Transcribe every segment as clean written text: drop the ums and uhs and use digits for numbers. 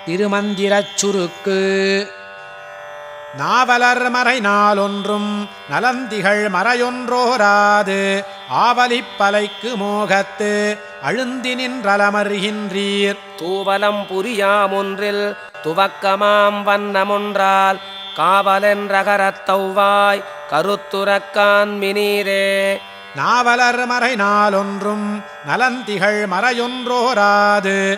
திருமந்திரச் சுருக்கு. நாவலர் மறை நாளொன்றும் நலந்திகள் மறையொன்றோராது ஆவலிப்பலைக்கு மோகத்து அழுந்தி நின்றலமர்கின்றீர். தூவலம் புரியாமொன்றில் துவக்கமாம் வண்ணமொன்றால் காவலென்றகரத்தௌவாய் கருத்துரக்கான் மினீரே. நாவலர் மறை நாளொன்றும் நலந்திகள் மறையொன்றோராது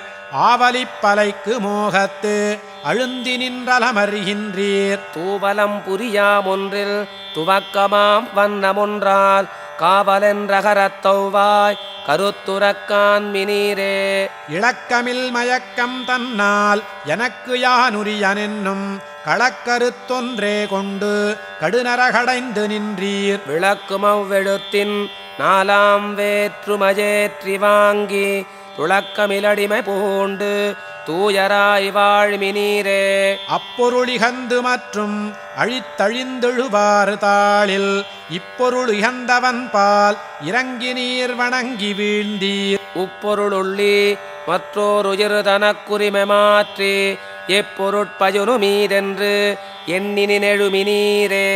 ஆவலிப்பலைக்கு மோகத்து அழுந்தி நின்றலமர்கின்றீர். தூவலம் புரியாமொன்றில் துவக்கமாம் வண்ணமொன்றால் காவலென்றகரத்தௌவாய் கருத்துரக்கான் மினீரே. இளக்கமில் மயக்கம் தன்னால் எனக்கு யானுரியனென்னும் களக்கருத்தொன்றே கொண்டு கடுநரகடைந்து நின்றீர். விளக்குமவ்வெழுத்தின் நாலாம் வேற்றுமஜேற்றி வாங்கி துளக்கமிலடிமை பூண்டு தூயராய் வாழ்மினீரே. அப்பொருளிகந்து மற்றும் அழித்தழிந்தெழுவாறு தாளில் இப்பொருளிகந்தவன் பால் இறங்கி நீர் வணங்கி வீழ்ந்தீர். உப்பொருளுள்ளி மற்றோருயிர் தனக்குரிமை மாற்றி எப்பொருட்பயுனு மீதென்று எண்ணினெழுமினீரே.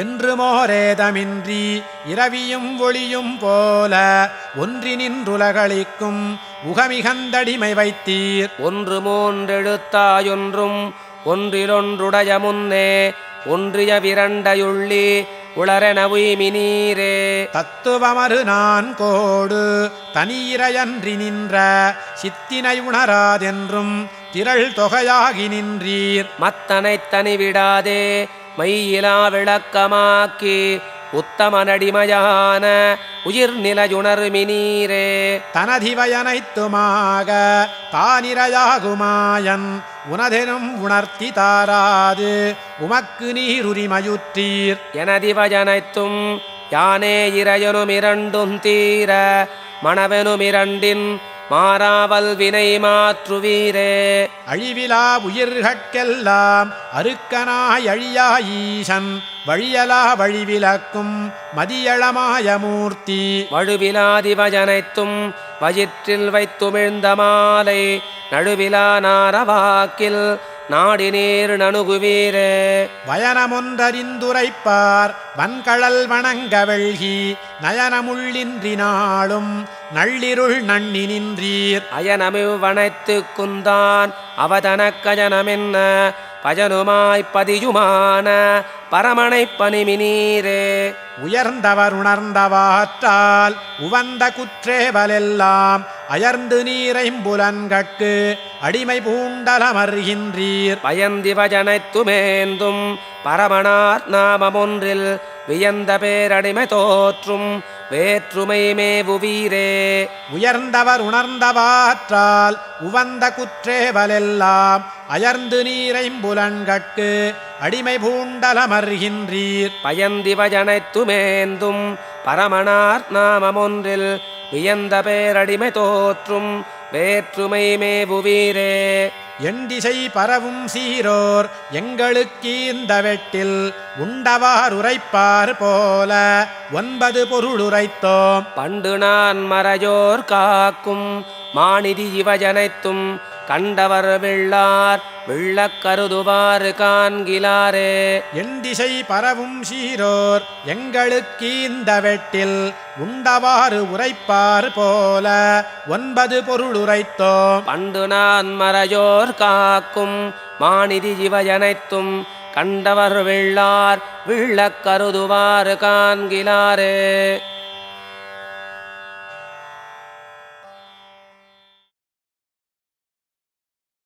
என்று மோரேதமின்றி இரவியும் ஒளியும் போல ஒன்றி நின்றுலகளிக்கும் உகமிகந்தடிமை வைத்தீர். ஒன்று மூன்றெழுத்தாயொன்றும் ஒன்றிலொன்றுடைய முன்னே ஒன்றிய விரண்டையுள்ளி உளரென உய்மினீரே. தத்துவமறு நான் கோடு தனீரையன்றி நின்ற சித்தினை உணராதென்றும் திரள் தொகையாகி நின்றீர். மத்தனைத் தனிவிடாதே மையிலா விளக்கமாக்கி உத்தமனடிமையான உயிர் நிலையுணர்மினீரே. தனதிவயனைத்துமாக தானிரையாகுமாயன் உனதெனும் உணர்த்தி தாராது உமக்கு நீருரிமையுற்றீர். எனதிவயனைத்தும் யானே இறையனும் இரண்டும் தீர மணவெனுமிரண்டின் மாறாவல் வினை மாற்றுவீரே. அழிவிலா உயிர்கட்கெல்லாம் அருக்கனாய் அழியாயீசன் வழியலா வழிவிலக்கும் மதியளமாய மூர்த்தி. வழுவிலாதிவஜனைத்தும் வயிற்றில் வைத்துமிழ்ந்த மாலை நழுவிலா நாரவாக்கில் நாடி நீர் நணுகுவீரே. வயனமொன்றறிந்துரைப்பார் வன்கழல் வணங்க வெள்கி நயனமுள்ளின்றி நாளும் நள்ளிருள் நண்ணி நின்றீர். அயனமிவ் வனைத்து குந்தான் அவதனக்கஜனமென்ன பஜனுமாய்ப் பதியுமான பரமனை பணிமினீரே. உயர்ந்தவர் உணர்ந்தவாற்றால் உவந்த குற்றேவலெல்லாம் அயர்ந்து நீரைம்புலன்கட்கு அடிமை பூண்டலமர்கின்றீர். பயந்திவஜனைத்துமேந்தும் பரமனார் நாமமொன்றில் வியந்த பேரடிமை தோற்றும் வேற்றுமை மேவுவீரே. உயர்ந்தவர் உணர்ந்தவாற்றால் உவந்த குற்றேவலெல்லாம் அயர்ந்து நீரைம்புலன்கட்கு அடிமை பூண்டலமர்கின்றீர். பயந்திவஜனைத்துமேந்தும் பரமனார் நாமமொன்றில் வியந்த பேரடிமை தோற்றும் வேற்றுமை மேவுவீரே. எண்டிசை பரவும் சீரோர் எங்களுக்கீந்த வெட்டில் உண்டவார் உரைப்பார் போல 9 பொருளுரைத்தோம். பண்டு நான் மறையோர் காக்கும் மாநிதி இவஜனைத்தும் கண்டவர் வெள்ளார் வெள்ளக் கருதுவாறு காண்கிலாரே. எண்டிசை பரவும் சீரோர் எங்களுக்கீந்த வெட்டில் உண்டவாறு உரைப்பார் போல 9 பொருளுரைத்தோம். பண்டு நான் மறையோர் காக்கும் மாநிதி இவஜனைத்தும் கண்டவர் வெள்ளார் வெள்ளக் கருதுவாறு காண்கிலாரே.